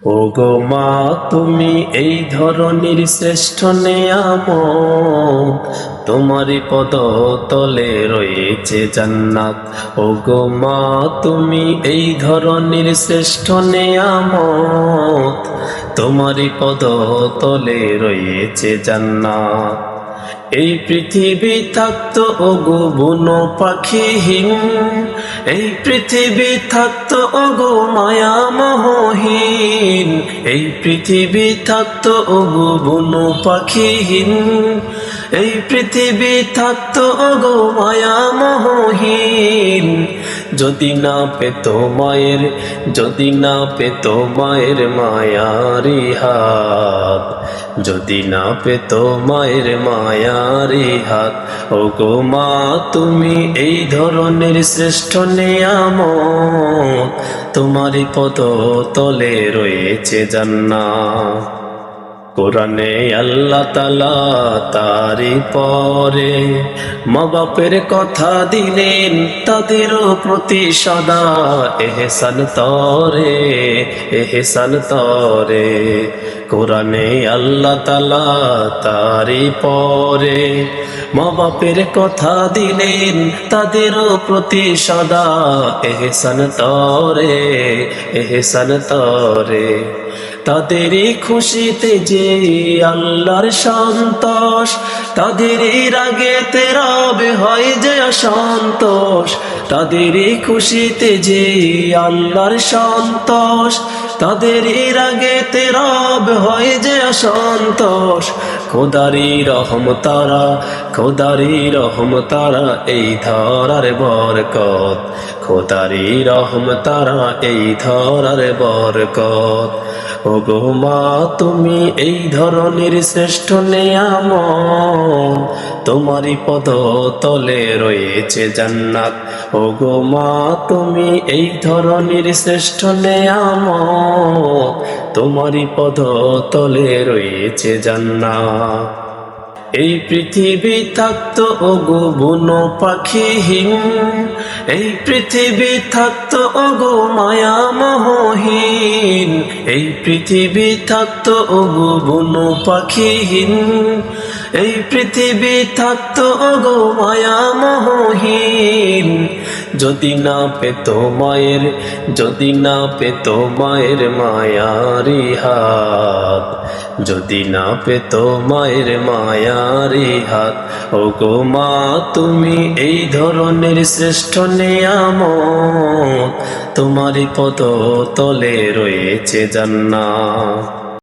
ওগো মা তুমি এই ধরনের শ্রেষ্ঠ নেয়ামত, তোমারই পদ তলে রয়েছে জান্নাত। ওগো মা তুমি এই ধরনের শ্রেষ্ঠ নেয়ামত, তোমারই পদ তলে রয়েছে জান্নাত। এই পৃথিবী থাকতো ওগো বুনো পাখিহীন, এই পৃথিবী থাকতো ওগো মায়া মোহহীন, এই পৃথিবী থাকতো ওগো বুনো পাখিহীন, এই পৃথিবী থাকতো ওগো মায়া মোহহীন। যদি না পেত মায়ের, যদি না পেত মায়ের মায়ারি হাত, যদি না পেত মায়ের মায়ারি হাত। ওগো মা তুমি এই ধরনের শ্রেষ্ঠ নেয়ামত, তোমারই পদ তলে রয়েছে জান্নাত। কোরআনে আল্লাহ তাআলা তারি পরে মা বাপের কথা দিলেন, তাদেরও প্রতি সদা এহসান তরে, এহসান তরে। কোরআনে আল্লাহ তাআলা তারি পরে মা বাপের কথা দিলেন, তাদেরও প্রতি সদা এহসান তরে, এহসান তরে। তাদেরই খুশিতে যে আল্লাহর সন্তোষ, তাদেরই রাগেতে রব হয় যে অসন্তোষ। তাদেরই খুশিতে যে আল্লাহর সন্তোষ, তাদেরই রাগেতে রব হয় যে অসন্তোষ। খোদারি রহম তারা, খোদারি রহম তারা এই ধরার বরকত, খোদারি রহম তারা এই ধরার বরকত। ওগো মা তুমি এই ধরনের শ্রেষ্ঠ নেয়ামত, তোমারই পদ তলে রয়েছে জান্নাত। ওগো মা তুমি এই ধরনের শ্রেষ্ঠ নেয়ামত, তোমারই পদ তলে রয়েছে জান্নাত। এই পৃথিবী থাকতো ওগো বুনো পাখিহীন, এই পৃথিবী থাকতো ওগো মায়া মোহহীন, এই পৃথিবী থাকতো ওগো বুনো পাখিহীন, এই পৃথিবী থাকতো ওগো মায়া মোহহীন। যদি না পেত মায়ের, যদি না পেত মায়ের মায়ারি হাত, যদি না পেত মায়ের মায়ারি হাত। ওগো মা তুমি এই ধরনের শ্রেষ্ঠ নেয়ামত, তোমারই পদ তলে রয়েছে জান্নাত।